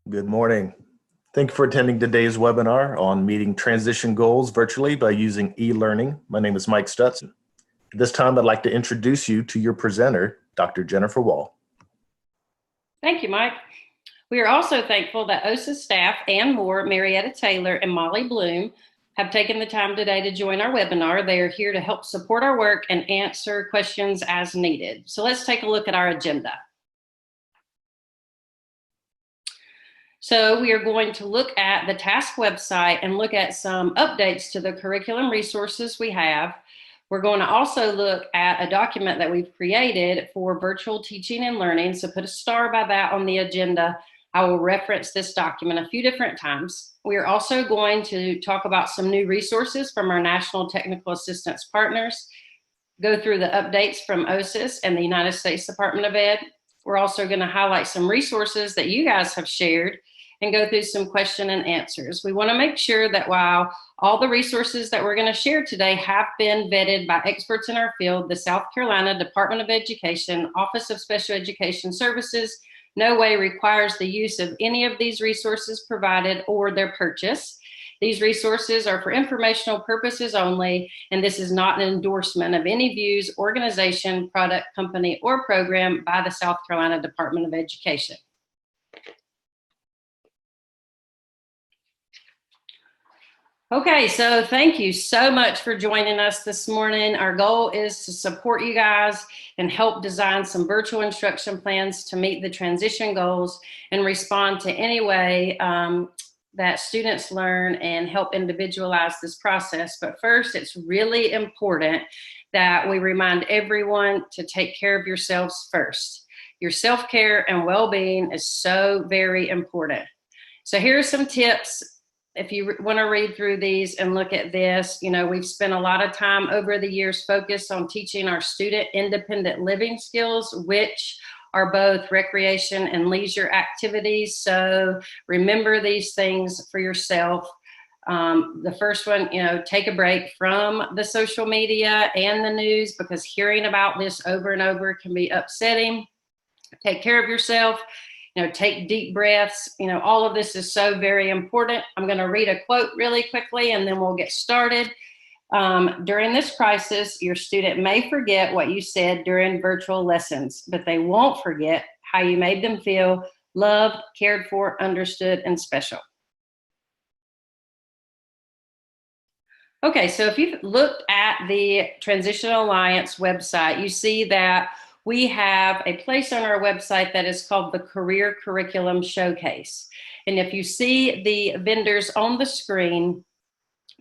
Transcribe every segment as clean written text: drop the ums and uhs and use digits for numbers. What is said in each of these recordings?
Good morning. Thank you for attending today's webinar on meeting transition goals virtually by using e-learning. My name is Mike Stutz. At this time, I'd like to introduce you to your presenter, Dr. Jennifer Wall. Thank you, Mike. We are also thankful that OSA staff and more, Marietta Taylor and Molly Bloom, have taken the time today to join our webinar. They are here to help support our work and answer questions as needed. So let's take a look at our agenda. So we are going to look at the TASC website and look at some updates to the curriculum resources we have. We're going to also look at a document that we've created for virtual teaching and learning. So put a star by that on the agenda. I will reference this document a few different times. We are also going to talk about some new resources from our National Technical Assistance partners, go through the updates from OSIS and the United States Department of Ed. We're also going to highlight some resources that you guys have shared and go through some question and answers. We want to make sure that while all the resources that we're going to share today have been vetted by experts in our field, the South Carolina Department of Education, Office of Special Education Services, no way requires the use of any of these resources provided or their purchase. These resources are for informational purposes only, and this is not an endorsement of any views, organization, product, company, or program by the South Carolina Department of Education. Okay, so thank you so much for joining us this morning. Our goal is to support you guys and help design some virtual instruction plans to meet the transition goals and respond to any way that students learn and help individualize this process. But first, it's really important that we remind everyone to take care of yourselves first. Your self-care and well-being is so very important. So here are some tips. If you want to read through these and look at this, you know, we've spent a lot of time over the years focused on teaching our student independent living skills, which are both recreation and leisure activities. So remember these things for yourself. The first one, you know, take a break from the social media and the news, because hearing about this over and over can be upsetting. Take care of yourself. You know, take deep breaths. You know, all of this is so very important. I'm going to read a quote really quickly and then we'll get started. During this crisis, your student may forget what you said during virtual lessons, but they won't forget how you made them feel loved, cared for, understood, and special. Okay, so if you've looked at the Transition Alliance website, you see that we have a place on our website that is called the Career Curriculum Showcase. And if you see the vendors on the screen,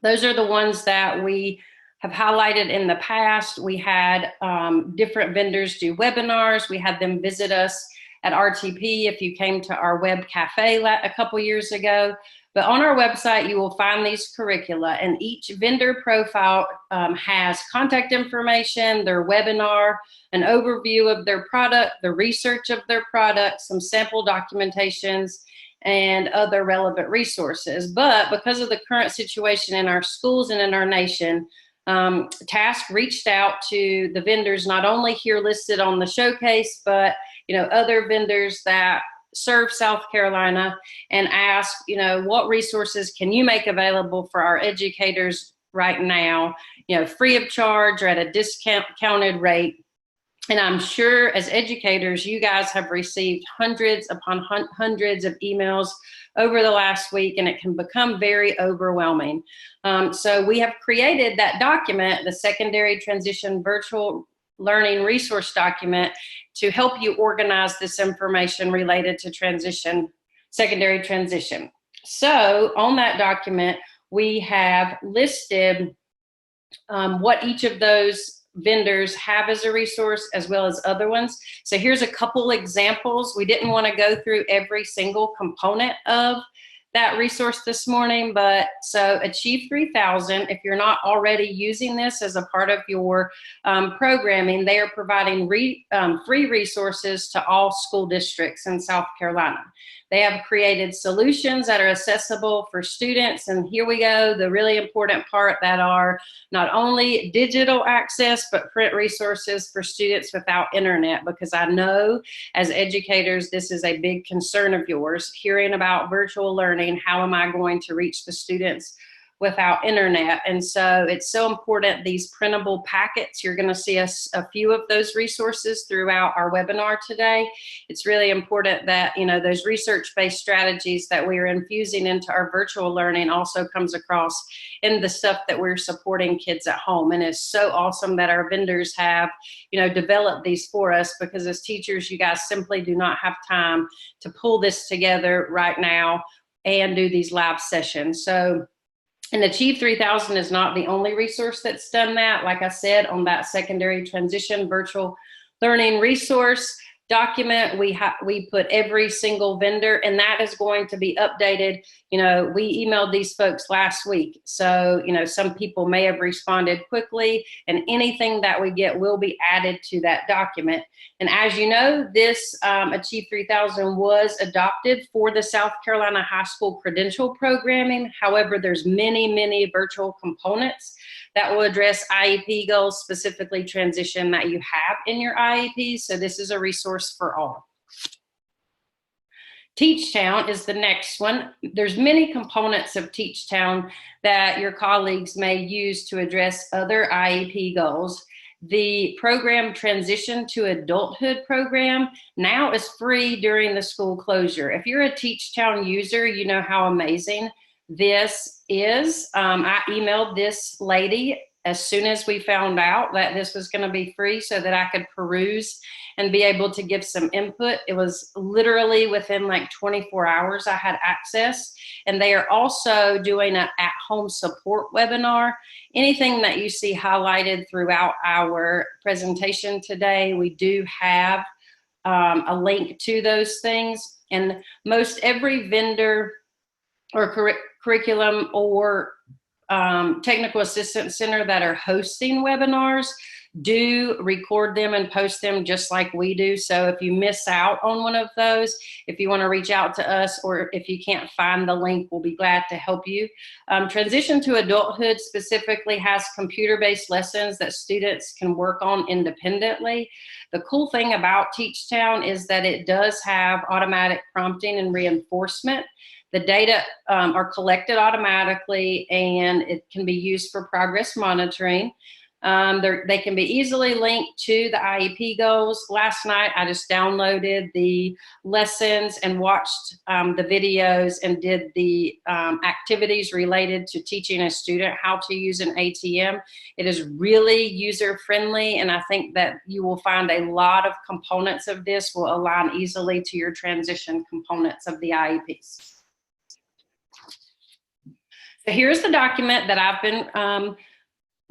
those are the ones that we have highlighted in the past. We had different vendors do webinars. We had them visit us at RTP if you came to our web cafe a couple years ago. But on our website, you will find these curricula, and each vendor profile has contact information, their webinar, an overview of their product, the research of their product, some sample documentations, and other relevant resources. But because of the current situation in our schools and in our nation, TASC reached out to the vendors, not only here listed on the showcase, but you know, other vendors that serve South Carolina, and ask, you know, what resources can you make available for our educators right now, you know, free of charge or at a discounted rate. And I'm sure as educators, you guys have received hundreds upon hundreds of emails over the last week, and it can become very overwhelming. So we have created that document, the Secondary Transition Virtual Learning Resource Document, to help you organize this information related to secondary transition. So on that document, we have listed what each of those vendors have as a resource, as well as other ones. So here's a couple examples. We didn't want to go through every single component of that resource this morning, but so Achieve 3000, if you're not already using this as a part of your programming, they are providing free resources to all school districts in South Carolina. They have created solutions that are accessible for students, and here we go, the really important part, that are not only digital access, but print resources for students without internet, because I know as educators, this is a big concern of yours, hearing about virtual learning. How am I going to reach the students without internet? And so it's so important, these printable packets, you're going to see a few of those resources throughout our webinar today. It's really important that, you know, those research-based strategies that we are infusing into our virtual learning also comes across in the stuff that we're supporting kids at home. And it's so awesome that our vendors have, you know, developed these for us, because as teachers, you guys simply do not have time to pull this together right now and do these live sessions. So, and Achieve 3000 is not the only resource that's done that. Like I said, on that secondary transition virtual learning resource document, we put every single vendor, and that is going to be updated. You know, we emailed these folks last week, so, you know, some people may have responded quickly, and anything that we get will be added to that document. And as you know, this Achieve 3000 was adopted for the South Carolina High School Credential Programming. However, there's many virtual components that will address IEP goals, specifically transition, that you have in your IEP. So this is a resource for all. TeachTown is the next one. There's many components of TeachTown that your colleagues may use to address other IEP goals. The program Transition to Adulthood program now is free during the school closure. If you're a TeachTown user, you know how amazing this is. I emailed this lady as soon as we found out that this was going to be free, so that I could peruse and be able to give some input. It was literally within like 24 hours I had access. And they are also doing an at-home support webinar. Anything that you see highlighted throughout our presentation today, we do have a link to those things. And most every vendor or curriculum or technical assistance center that are hosting webinars do record them and post them just like we do. So if you miss out on one of those, if you want to reach out to us, or if you can't find the link, we'll be glad to help you. Transition to Adulthood specifically has computer-based lessons that students can work on independently. The cool thing about TeachTown is that it does have automatic prompting and reinforcement. The data are collected automatically, and it can be used for progress monitoring. They can be easily linked to the IEP goals. Last night, I just downloaded the lessons and watched the videos and did the activities related to teaching a student how to use an ATM. It is really user-friendly, and I think that you will find a lot of components of this will align easily to your transition components of the IEPs. So here's the document that I've been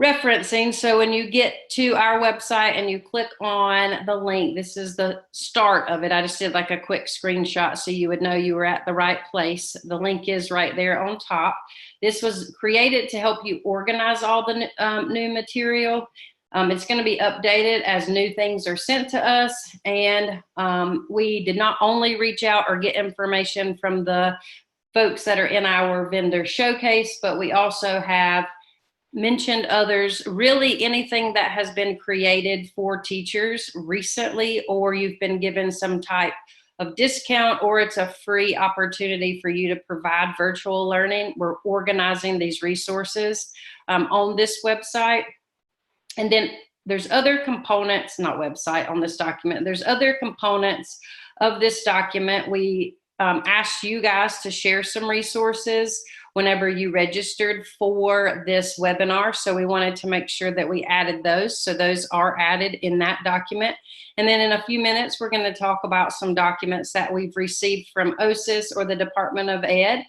referencing. So when you get to our website and you click on the link, this is the start of it. I just did like a quick screenshot so you would know you were at the right place. The link is right there on top. This was created to help you organize all the new material. It's going to be updated as new things are sent to us. And we did not only reach out or get information from the folks that are in our vendor showcase, but we also have mentioned others. Really anything that has been created for teachers recently, or you've been given some type of discount, or it's a free opportunity for you to provide virtual learning. We're organizing these resources on this website. And then there's other components, not website, on this document. There's other components of this document. We asked you guys to share some resources whenever you registered for this webinar. So we wanted to make sure that we added those. So those are added in that document. And then in a few minutes, we're going to talk about some documents that we've received from OSIS or the Department of Ed.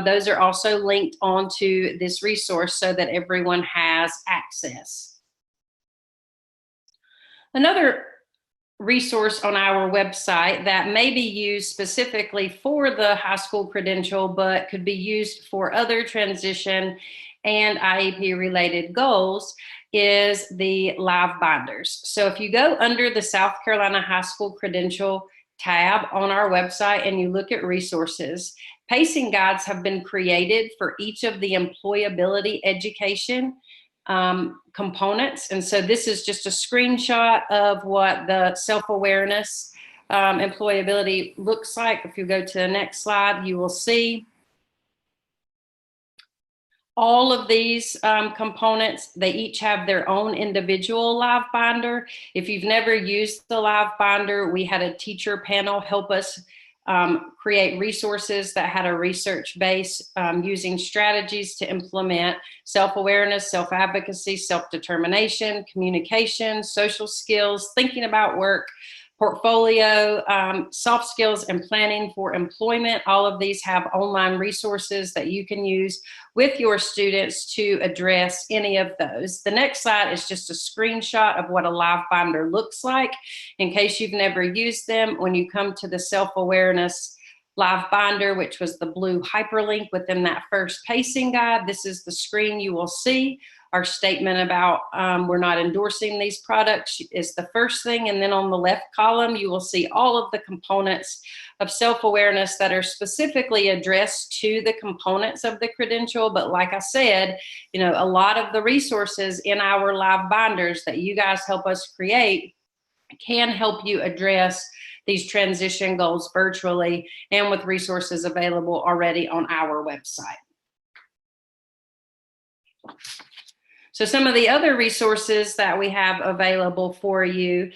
Those are also linked onto this resource so that everyone has access. Another resource on our website that may be used specifically for the high school credential, but could be used for other transition and IEP related goals, is the LiveBinders. So if you go under the South Carolina High School Credential tab on our website and you look at resources, pacing guides have been created for each of the employability education components. And so this is just a screenshot of what the self-awareness employability looks like. If you go to the next slide, you will see all of these components. They each have their own individual LiveBinder. If you've never used the LiveBinder, we had a teacher panel help us create resources that had a research base using strategies to implement self-awareness, self-advocacy, self-determination, communication, social skills, thinking about work, portfolio, soft skills, and planning for employment. All of these have online resources that you can use with your students to address any of those. The next slide is just a screenshot of what a LiveBinder looks like. In case you've never used them, when you come to the self-awareness LiveBinder, which was the blue hyperlink within that first pacing guide, this is the screen you will see. Our statement about we're not endorsing these products is the first thing. And then on the left column, you will see all of the components of self-awareness that are specifically addressed to the components of the credential. But like I said, you know, a lot of the resources in our LiveBinders that you guys help us create can help you address these transition goals virtually and with resources available already on our website. So some of the other resources that we have available for you,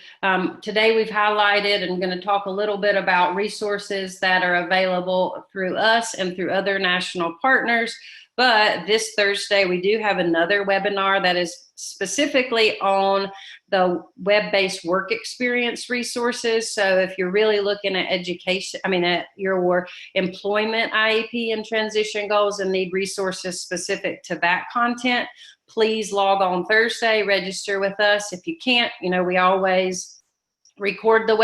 today we've highlighted and going to talk a little bit about resources that are available through us and through other national partners. But this Thursday, we do have another webinar that is specifically on the web-based work experience resources. So if you're really looking at education, at your employment IEP and transition goals and need resources specific to that content, please log on Thursday, register with us. If you can't, we always record the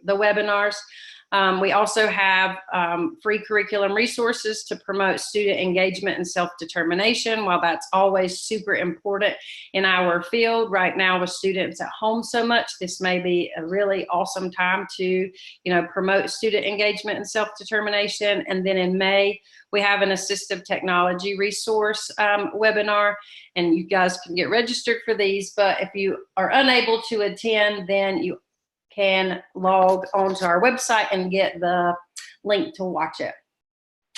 webinars. We also have free curriculum resources to promote student engagement and self-determination. While that's always super important in our field, right now with students at home so much, this may be a really awesome time to, promote student engagement and self-determination. And then in May, we have an assistive technology resource webinar, and you guys can get registered for these. But if you are unable to attend, then you can log onto our website and get the link to watch it.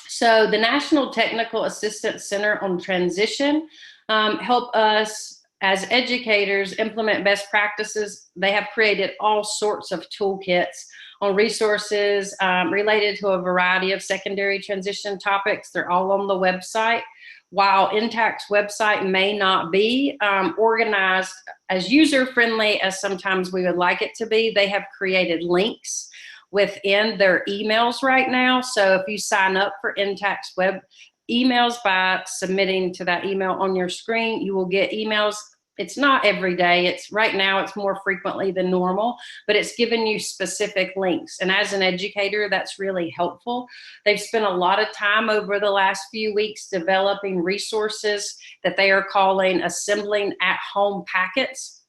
So the National Technical Assistance Center on Transition help us as educators implement best practices. They have created all sorts of toolkits on resources related to a variety of secondary transition topics. They're all on the website. While INTAC's website may not be organized as user-friendly as sometimes we would like it to be, they have created links within their emails right now. So if you sign up for INTAC's web emails by submitting to that email on your screen, you will get emails. It's not every day. Right now it's more frequently than normal, but it's given you specific links. And as an educator, that's really helpful. They've spent a lot of time over the last few weeks developing resources that they are calling assembling at home packets.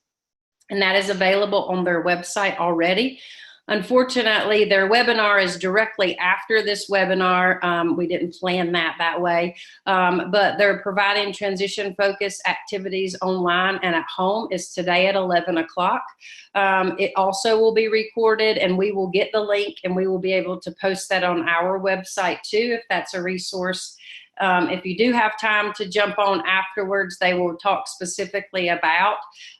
And that is available on their website already. Unfortunately, their webinar is directly after this webinar. We didn't plan that way, but they're providing transition-focused activities online and at home is today at 11 o'clock. It also will be recorded, and we will get the link, and we will be able to post that on our website too, if that's a resource. If you do have time to jump on afterwards, they will talk specifically about,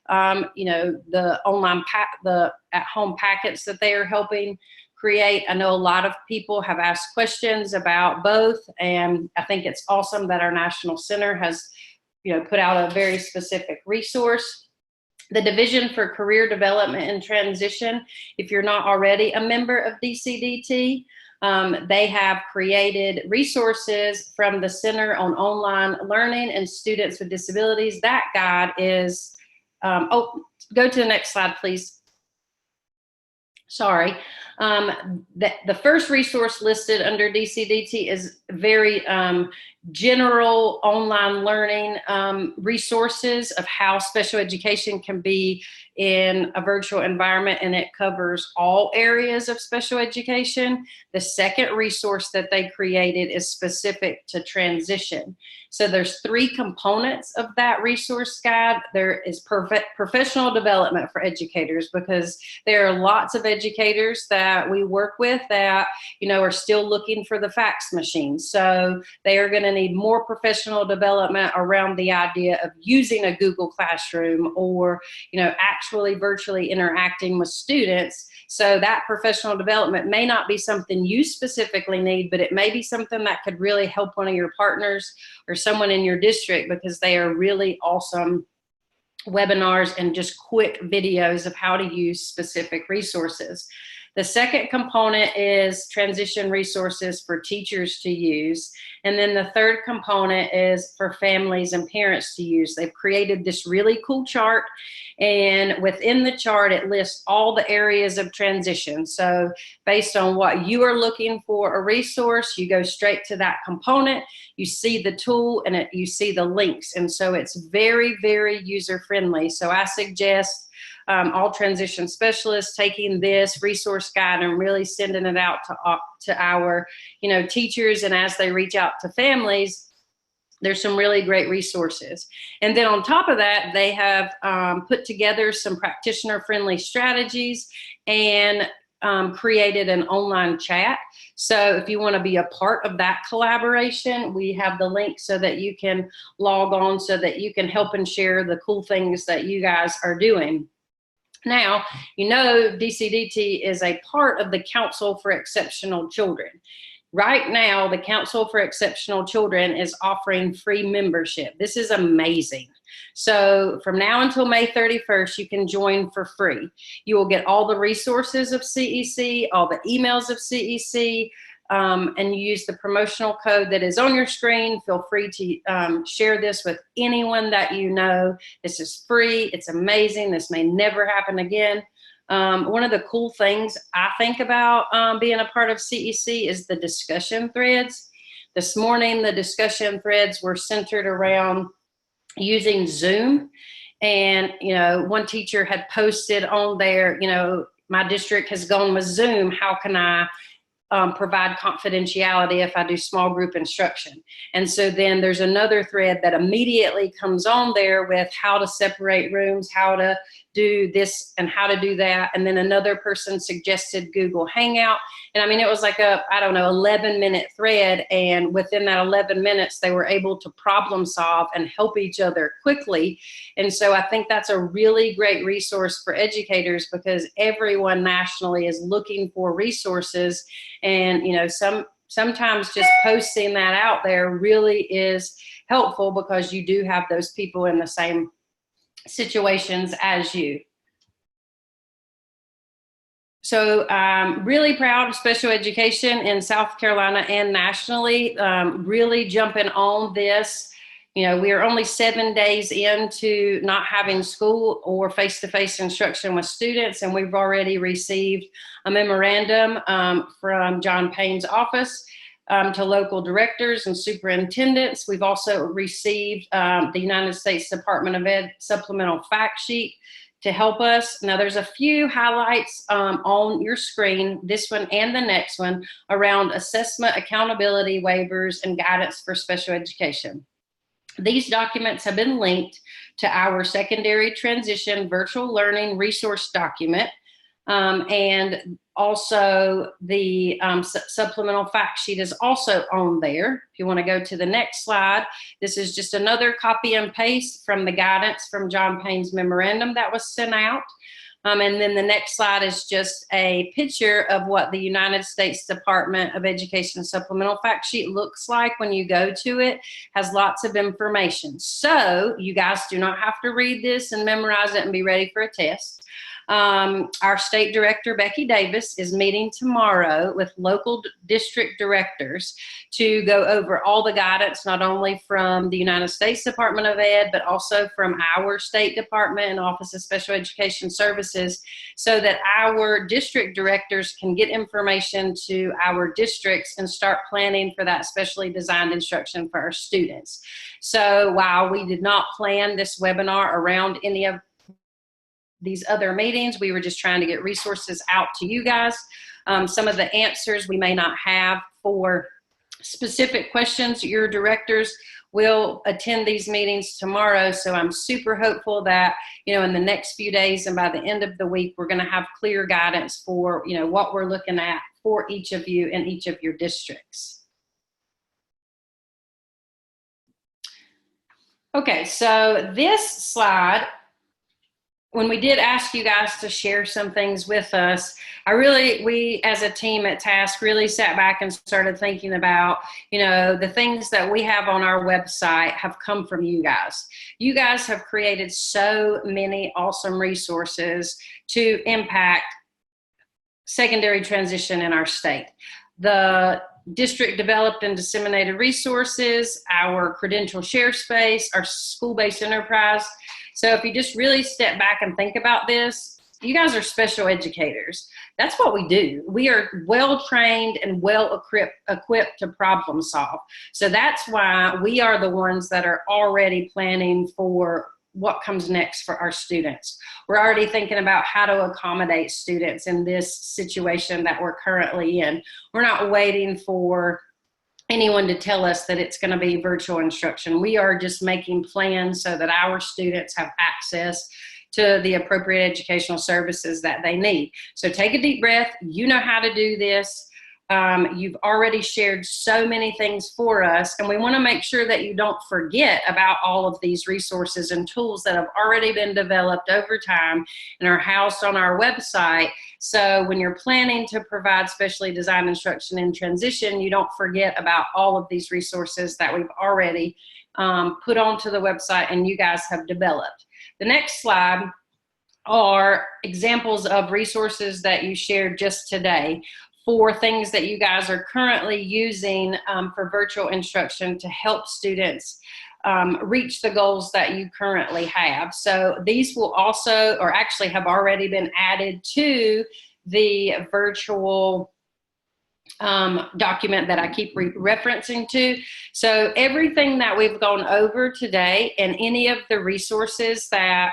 the online the at-home packets that they are helping create. I know a lot of people have asked questions about both, and I think it's awesome that our National Center has, put out a very specific resource. The Division for Career Development and Transition, if you're not already a member of DCDT, they have created resources from the Center on Online Learning and Students with Disabilities. That guide is, go to the next slide, please. sorry. The first resource listed under DCDT is very general online learning resources of how special education can be in a virtual environment, and it covers all areas of special education. The second resource that they created is specific to transition. So there's 3 components of that resource guide. There is professional development for educators, because there are lots of educators that we work with that, you know, are still looking for the fax machine. So they are going to need more professional development around the idea of using a Google Classroom, or, you know, actually virtually interacting with students. So that professional development may not be something you specifically need, but it may be something that could really help one of your partners or someone in your district, because they are really awesome webinars and just quick videos of how to use specific resources. The second component is transition resources for teachers to use. And then the third component is for families and parents to use. They've created this really cool chart, and within the chart, it lists all the areas of transition. So based on what you are looking for a resource, you go straight to that component, you see the tool, and you see the links. And so it's very, very user-friendly. So I suggest all transition specialists taking this resource guide and really sending it out to our, you know, teachers. And as they reach out to families, there's some really great resources. And then on top of that, they have put together some practitioner-friendly strategies and created an online chat. So if you want to be a part of that collaboration, we have the link so that you can log on, so that you can help and share the cool things that you guys are doing. Now, you know, DCDT is a part of the Council for Exceptional Children. Right now, the Council for Exceptional Children is offering free membership. This is amazing. So from now until May 31st, you can join for free. You will get all the resources of CEC, all the emails of CEC, and you use the promotional code that is on your screen. Feel free to share this with anyone that you know. This is free. It's amazing. This may never happen again. One of the cool things I think about being a part of CEC is the discussion threads. This morning, the discussion threads were centered around using Zoom. And, you know, one teacher had posted on there, you know, my district has gone with Zoom. How can I provide confidentiality if I do small group instruction? And so then there's another thread that immediately comes on there with how to separate rooms, how to do this and how to do that. And then another person suggested Google Hangout. And I mean, it was like a, I don't know, 11-minute thread. And within that 11 minutes, they were able to problem solve and help each other quickly. And so I think that's a really great resource for educators, because everyone nationally is looking for resources. And, you know, sometimes just posting that out there really is helpful, because you do have those people in the same situations as you. So I'm really proud of special education in South Carolina and nationally, really jumping on this. You know, we are only 7 days into not having school or face-to-face instruction with students, and we've already received a memorandum from John Payne's office to local directors and superintendents. We've also received the United States Department of Ed supplemental fact sheet to help us. Now, there's a few highlights on your screen, this one and the next one, around assessment, accountability, waivers, and guidance for special education. These documents have been linked to our secondary transition virtual learning resource document, and also the supplemental fact sheet is also on there. If you want to go to the next slide, this is just another copy and paste from the guidance from John Payne's memorandum that was sent out. And then the next slide is just a picture of what the United States Department of Education supplemental fact sheet looks like when you go to it. Has lots of information. So you guys do not have to read this and memorize it and be ready for a test. Our state director, Becky Davis, is meeting tomorrow with local district directors to go over all the guidance, not only from the United States Department of Ed, but also from our State Department and Office of Special Education Services, so that our district directors can get information to our districts and start planning for that specially designed instruction for our students. So while we did not plan this webinar around any of these other meetings, we were just trying to get resources out to you guys. Some of the answers we may not have for specific questions. Your directors will attend these meetings tomorrow, so I'm super hopeful that, in the next few days and by the end of the week, we're going to have clear guidance for, what we're looking at for each of you in each of your districts. Okay, so this slide, when we did ask you guys to share some things with us, we as a team at TASC really sat back and started thinking about, the things that we have on our website have come from you guys. You guys have created so many awesome resources to impact secondary transition in our state. The district developed and disseminated resources, our credential share space, our school-based enterprise. So if you just really step back and think about this, you guys are special educators. That's what we do. We are well-trained and well-equipped to problem solve. So that's why we are the ones that are already planning for what comes next for our students. We're already thinking about how to accommodate students in this situation that we're currently in. We're not waiting for anyone to tell us that it's going to be virtual instruction. We are just making plans so that our students have access to the appropriate educational services that they need. So take a deep breath. You know how to do this. You've already shared so many things for us, and we want to make sure that you don't forget about all of these resources and tools that have already been developed over time and are housed on our website. So when you're planning to provide specially designed instruction in transition, you don't forget about all of these resources that we've already put onto the website and you guys have developed. The next slide are examples of resources that you shared just today for things that you guys are currently using for virtual instruction to help students reach the goals that you currently have. So these will also, or actually have already been added to the virtual document that I keep referencing to. So everything that we've gone over today and any of the resources that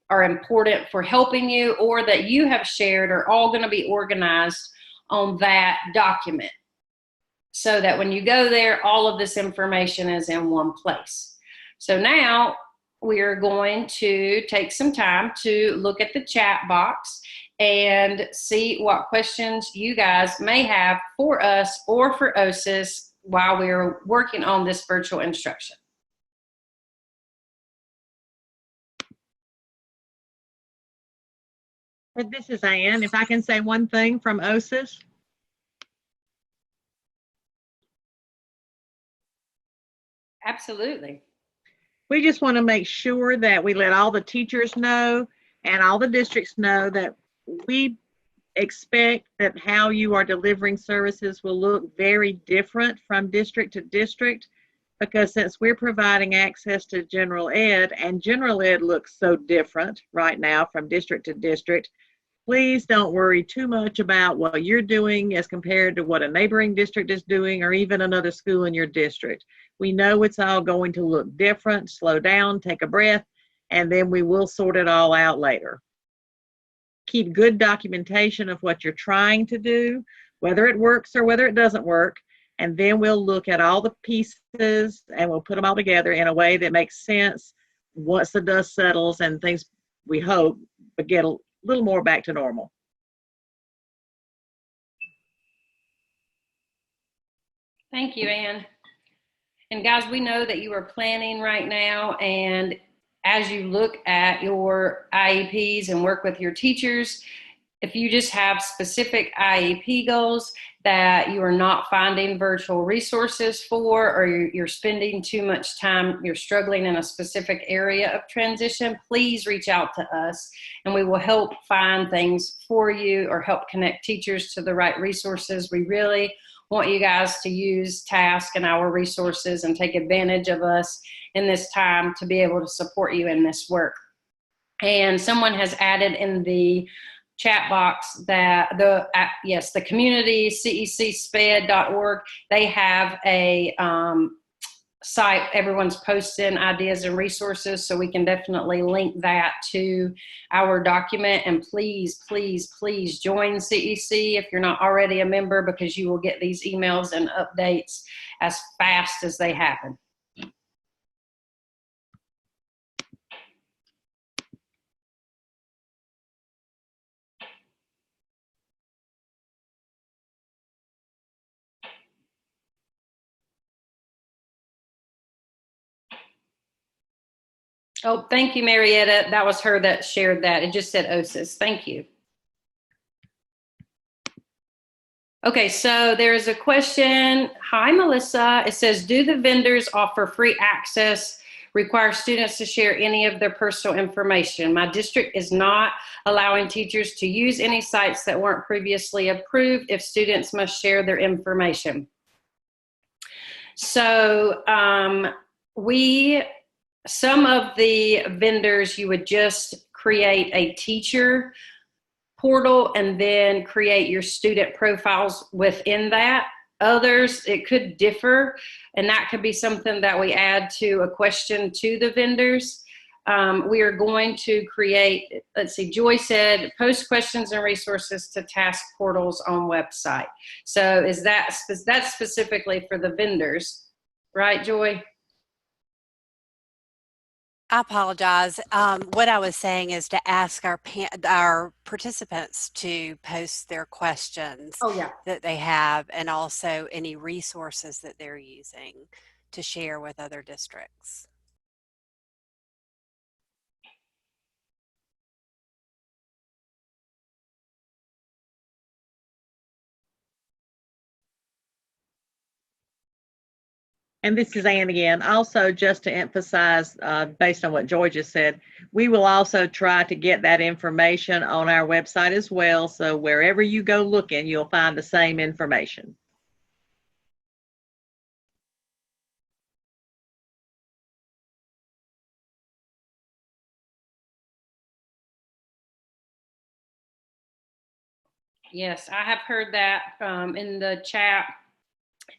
are important for helping you or that you have shared are all going to be organized on that document, so that when you go there, all of this information is in one place. So now we are going to take some time to look at the chat box and see what questions you guys may have for us or for OSIS while we're working on this virtual instruction. This is Ann. If I can say one thing from OSIS. Absolutely. We just want to make sure that we let all the teachers know and all the districts know that we expect that how you are delivering services will look very different from district to district, because since we're providing access to general ed, and general ed looks so different right now from district to district, please don't worry too much about what you're doing as compared to what a neighboring district is doing or even another school in your district. We know it's all going to look different. Slow down, take a breath, and then we will sort it all out later. Keep good documentation of what you're trying to do, whether it works or whether it doesn't work, and then we'll look at all the pieces and we'll put them all together in a way that makes sense once the dust settles and things, we hope, get a little more back to normal. Thank you, Ann. And guys, we know that you are planning right now, and as you look at your IEPs and work with your teachers, if you just have specific IEP goals that you are not finding virtual resources for, or you're spending too much time, you're struggling in a specific area of transition, please reach out to us and we will help find things for you or help connect teachers to the right resources. We really want you guys to use TASC and our resources and take advantage of us in this time to be able to support you in this work. And someone has added in the chat box that the community cecsped.org, they have a site. Everyone's posting ideas and resources, so we can definitely link that to our document. And please, please, please join CEC if you're not already a member, because you will get these emails and updates as fast as they happen. Oh, thank you, Marietta. That was her that shared that. It just said OSIS. Thank you. Okay, so there's a question. Hi, Melissa. It says, do the vendors offer free access, require students to share any of their personal information? My district is not allowing teachers to use any sites that weren't previously approved if students must share their information. So some of the vendors, you would just create a teacher portal and then create your student profiles within that. Others, it could differ, and that could be something that we add to a question to the vendors. We are going to create, let's see, Joy said, post questions and resources to task portals on website. So that's specifically for the vendors, right, Joy? I apologize. What I was saying is to ask our participants to post their questions that they have, and also any resources that they're using to share with other districts. And this is Ann again. Also, just to emphasize, based on what Joy just said, we will also try to get that information on our website as well. So wherever you go looking, you'll find the same information. Yes, I have heard that in the chat.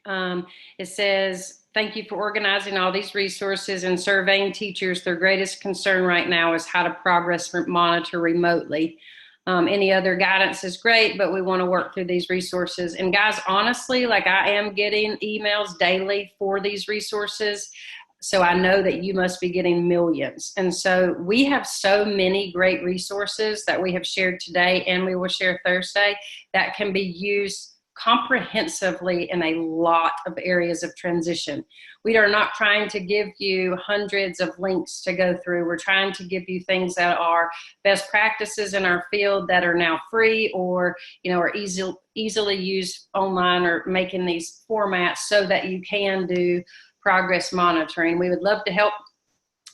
It says, thank you for organizing all these resources and surveying teachers. Their greatest concern right now is how to progress monitor remotely. Any other guidance is great, but we want to work through these resources. And guys, honestly, like, I am getting emails daily for these resources. So I know that you must be getting millions. And so we have so many great resources that we have shared today and we will share Thursday that can be used comprehensively in a lot of areas of transition. We are not trying to give you hundreds of links to go through. We're trying to give you things that are best practices in our field that are now free, or are easily used online, or making these formats so that you can do progress monitoring. We would love to help.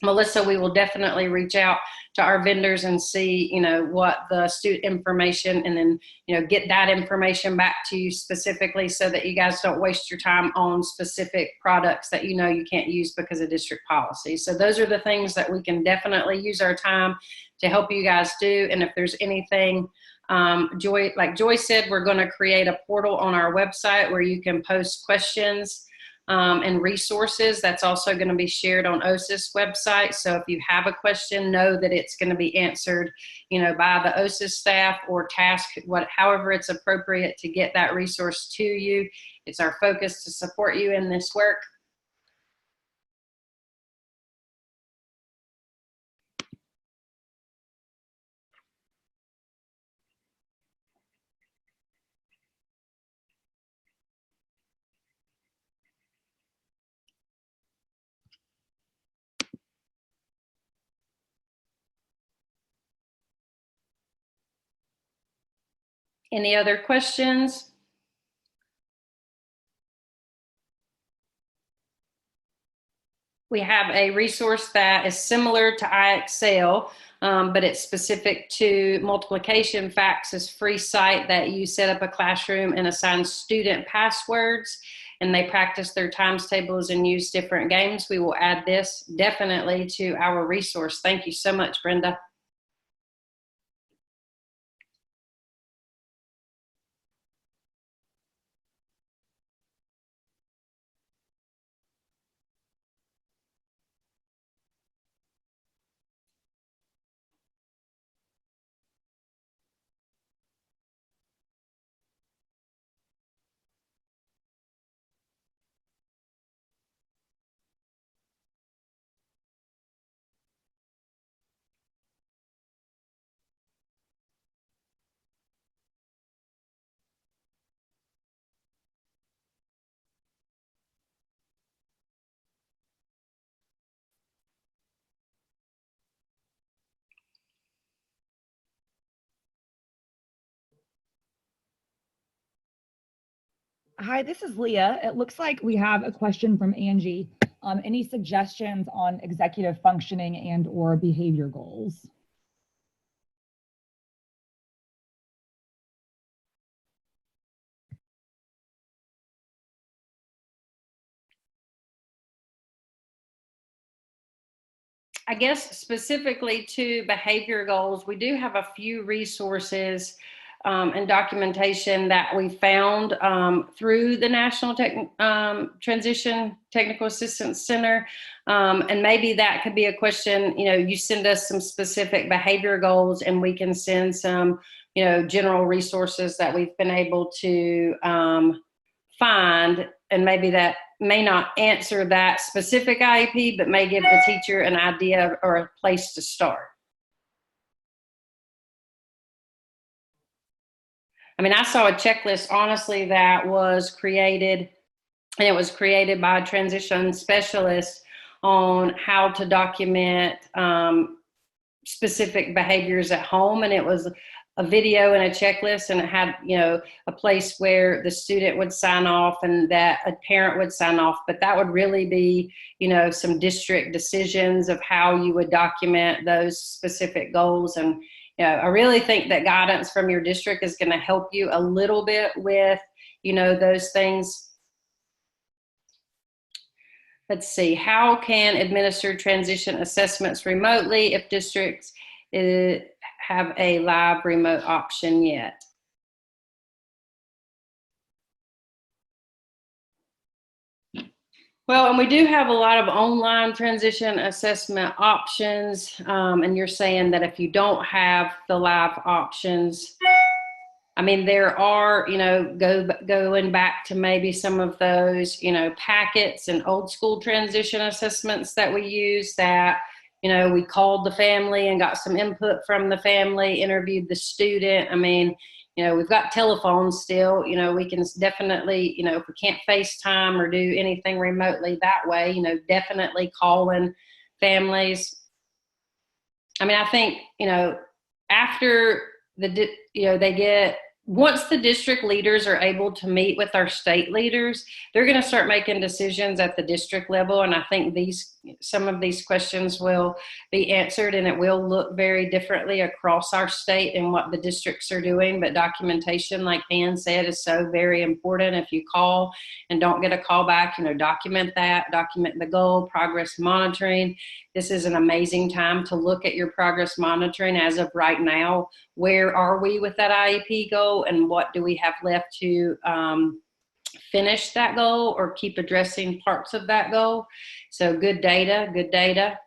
Melissa, we will definitely reach out to our vendors and see, what the student information, and then, get that information back to you specifically, so that you guys don't waste your time on specific products that you can't use because of district policy. So those are the things that we can definitely use our time to help you guys do. And if there's anything, like Joy said, we're going to create a portal on our website where you can post questions and resources. That's also going to be shared on OSIS website. So if you have a question, know that it's going to be answered, by the OSIS staff or TASC, however it's appropriate to get that resource to you. It's our focus to support you in this work. Any other questions? We have a resource that is similar to iExcel, but it's specific to multiplication facts. Is free site that you set up a classroom and assign student passwords, and they practice their times tables and use different games. We will add this definitely to our resource. Thank you so much, Brenda. Hi, this is Leah. It looks like we have a question from Angie. Any suggestions on executive functioning and/or behavior goals? I guess specifically to behavior goals, we do have a few resources and documentation that we found through the National Transition Technical Assistance Center. And maybe that could be a question, you send us some specific behavior goals and we can send some, general resources that we've been able to find, and maybe that may not answer that specific IEP, but may give the teacher an idea or a place to start. I mean, I saw a checklist, honestly, that was created, and it was created by a transition specialist on how to document specific behaviors at home. And it was a video and a checklist, and it had, a place where the student would sign off and that a parent would sign off. But that would really be, some district decisions of how you would document those specific goals. And, I really think that guidance from your district is going to help you a little bit with, those things. Let's see, how can administer transition assessments remotely if districts have a live remote option yet? Well, and we do have a lot of online transition assessment options. And you're saying that if you don't have the live options, I mean, there are, going back to maybe some of those, packets and old school transition assessments that we use that, we called the family and got some input from the family, interviewed the student. I mean, we've got telephones still, we can definitely, if we can't FaceTime or do anything remotely that way, definitely calling families. I mean, I think, after they get, once the district leaders are able to meet with our state leaders, they're going to start making decisions at the district level. And I think some of these questions will be answered, and it will look very differently across our state and what the districts are doing. But documentation, like Ann said, is so very important. If you call and don't get a call back, document that, document the goal, progress monitoring. This is an amazing time to look at your progress monitoring as of right now. Where are we with that IEP goal, and what do we have left to finish that goal or keep addressing parts of that goal? So good data, good data.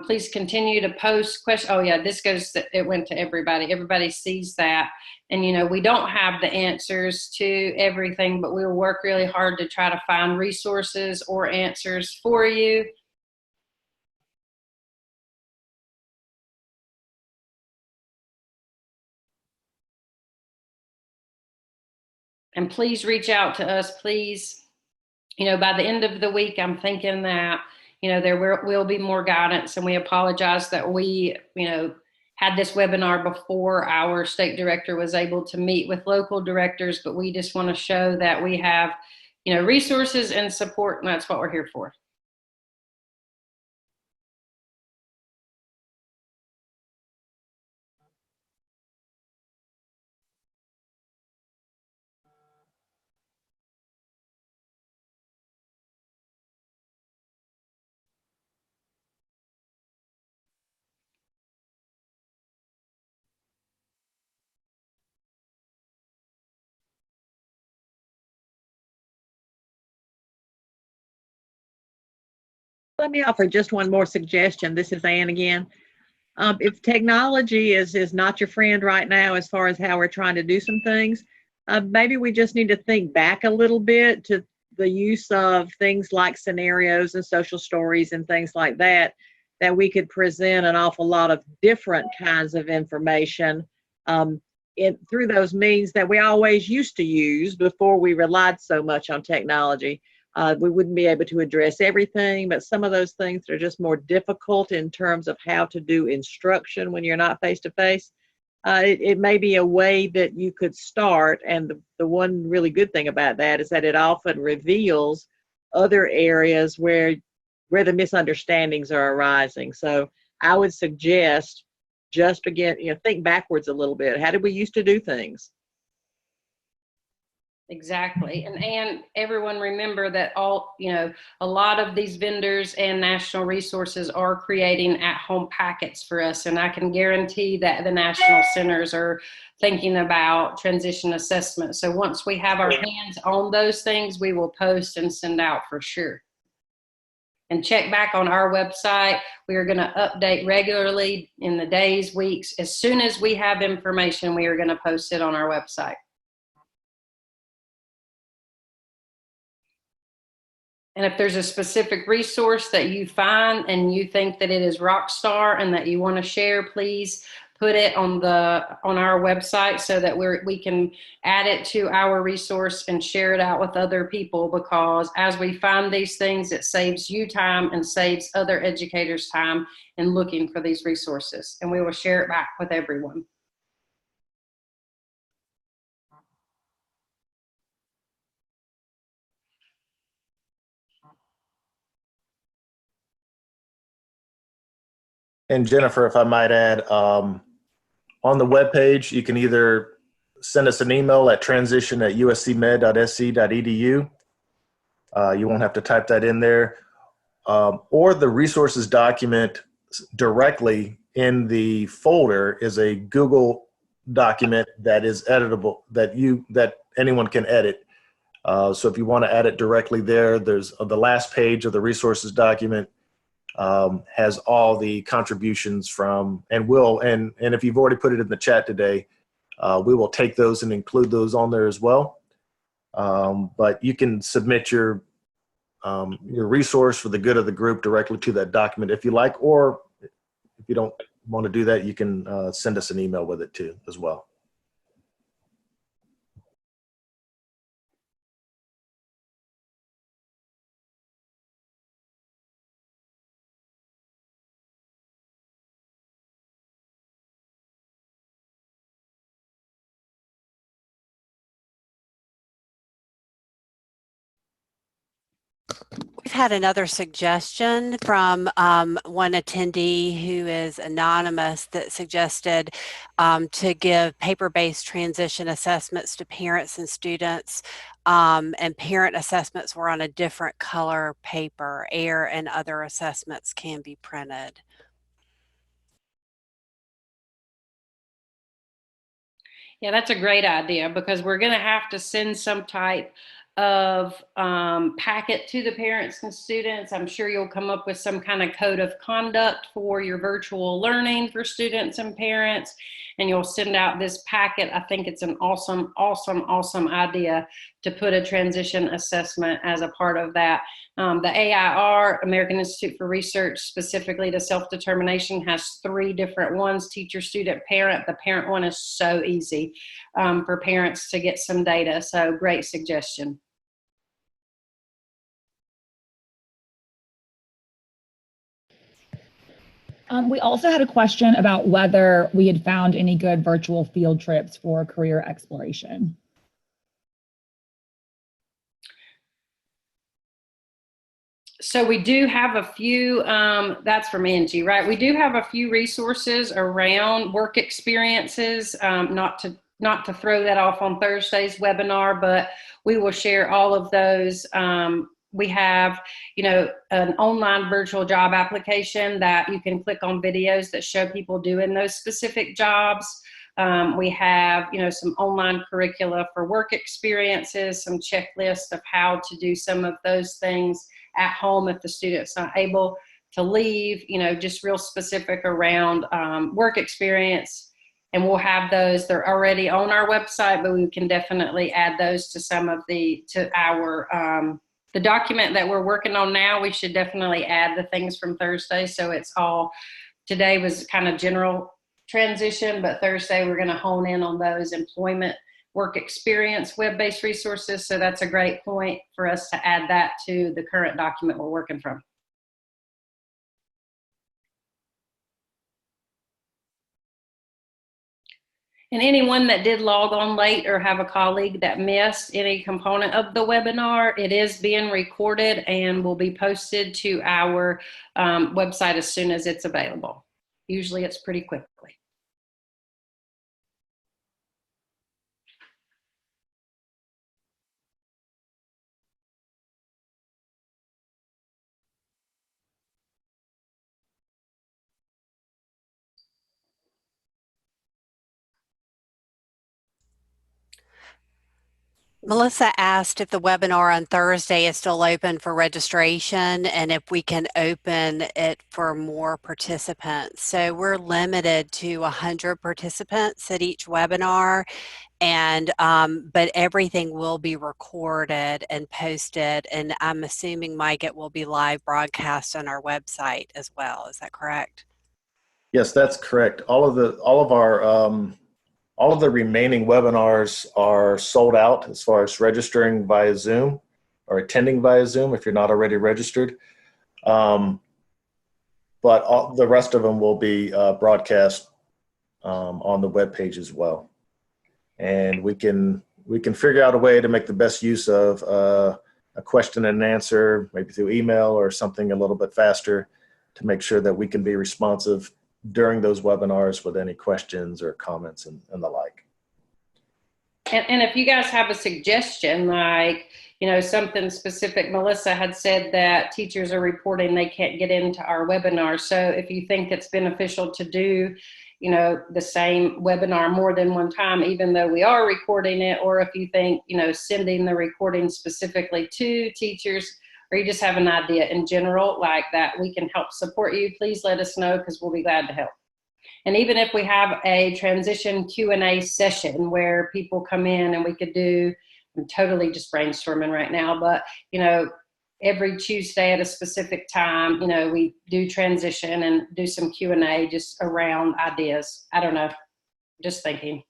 Please continue to post questions. Oh yeah, it went to everybody. Everybody sees that. And we don't have the answers to everything, but we'll work really hard to try to find resources or answers for you. And please reach out to us, please. By the end of the week, I'm thinking that, there will be more guidance, and we apologize that we, had this webinar before our state director was able to meet with local directors, but we just want to show that we have, you know, resources and support, and that's what we're here for. Let me offer just one more suggestion. This is Ann again. If technology is not your friend right now as far as how we're trying to do some things, maybe we just need to think back a little bit to the use of things like scenarios and social stories and things like that, that we could present an awful lot of different kinds of information through those means that we always used to use before we relied so much on technology. We wouldn't be able to address everything, but some of those things that are just more difficult in terms of how to do instruction when you're not face-to-face. It may be a way that you could start, and the one really good thing about that is that it often reveals other areas where the misunderstandings are arising. So I would suggest just begin, think backwards a little bit. How did we used to do things? Exactly. And everyone remember that a lot of these vendors and national resources are creating at-home packets for us. And I can guarantee that the national centers are thinking about transition assessment. So once we have our hands on those things, we will post and send out for sure. And check back on our website. We are going to update regularly in the days, weeks. As soon as we have information, we are going to post it on our website. And if there's a specific resource that you find and you think that it is rock star and that you want to share, please put it on our website so that we can add it to our resource and share it out with other people, because as we find these things, it saves you time and saves other educators time in looking for these resources, and we will share it back with everyone. And Jennifer, if I might add, on the webpage, you can either send us an email at transition@uscmed.sc.edu. You won't have to type that in there. Or the resources document directly in the folder is a Google document that is editable, that anyone can edit. So if you want to add it directly there, there's the last page of the resources document has all the contributions from, and if you've already put it in the chat today, we will take those and include those on there as well. But you can submit your resource for the good of the group directly to that document if you like, or if you don't want to do that, you can send us an email with it too as well. We've had another suggestion from one attendee who is anonymous that suggested to give paper-based transition assessments to parents and students, and parent assessments were on a different color paper. AIR and other assessments can be printed. Yeah, that's a great idea, because we're going to have to send some type of packet to the parents and students. I'm sure you'll come up with some kind of code of conduct for your virtual learning for students and parents, and you'll send out this packet. I think it's an awesome, awesome, awesome idea to put a transition assessment as a part of that. The AIR, American Institute for Research, specifically the self-determination, has 3 different ones: teacher, student, parent. The parent one is so easy for parents to get some data. So great suggestion. We also had a question about whether we had found any good virtual field trips for career exploration. So we do have a few, that's from Angie, right? We do have a few resources around work experiences, not to throw that off on Thursday's webinar, but we will share all of those. We have, an online virtual job application that you can click on videos that show people doing those specific jobs. We have, some online curricula for work experiences, some checklists of how to do some of those things at home if the student's not able to leave, just real specific around work experience. And we'll have those, they're already on our website, but we can definitely add those to our the document that we're working on now. We should definitely add the things from Thursday. So it's all, today was kind of general transition, but Thursday we're going to hone in on those employment work experience web-based resources. So that's a great point for us to add that to the current document we're working from. And anyone that did log on late or have a colleague that missed any component of the webinar, it is being recorded and will be posted to our website as soon as it's available. Usually it's pretty quickly. Melissa asked if the webinar on Thursday is still open for registration and if we can open it for more participants. So we're limited to 100 participants at each webinar, and but everything will be recorded and posted, and I'm assuming, Mike, it will be live broadcast on our website as well. Is that correct? Yes, that's correct. All of the remaining webinars are sold out as far as registering via Zoom or attending via Zoom if you're not already registered. But the rest of them will be broadcast on the webpage as well. And we can figure out a way to make the best use of a question and answer, maybe through email or something a little bit faster, to make sure that we can be responsive during those webinars with any questions or comments and the like. And if you guys have a suggestion, like, something specific, Melissa had said that teachers are reporting they can't get into our webinar. So if you think it's beneficial to do, the same webinar more than one time, even though we are recording it, or if you think, sending the recording specifically to teachers, or you just have an idea in general like that we can help support you, please let us know, because we'll be glad to help. And even if we have a transition Q&A session where people come in and we could do, I'm totally just brainstorming right now, but every Tuesday at a specific time, we do transition and do some Q&A just around ideas. I don't know, just thinking.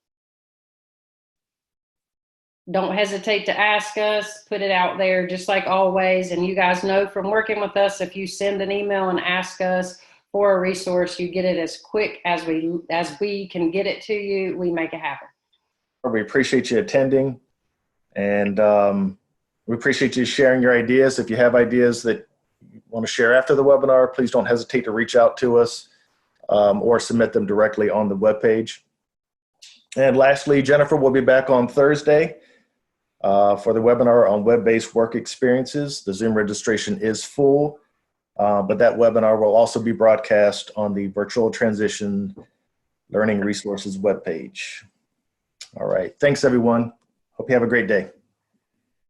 Don't hesitate to ask us, put it out there just like always. And you guys know from working with us, if you send an email and ask us for a resource, you get it as quick as we can get it to you. We make it happen. We appreciate you attending, and we appreciate you sharing your ideas. If you have ideas that you want to share after the webinar, please don't hesitate to reach out to us or submit them directly on the webpage. And lastly, Jennifer will be back on Thursday for the webinar on web-based work experiences. The Zoom registration is full, but that webinar will also be broadcast on the Virtual Transition Learning Resources webpage. All right. Thanks, everyone. Hope you have a great day.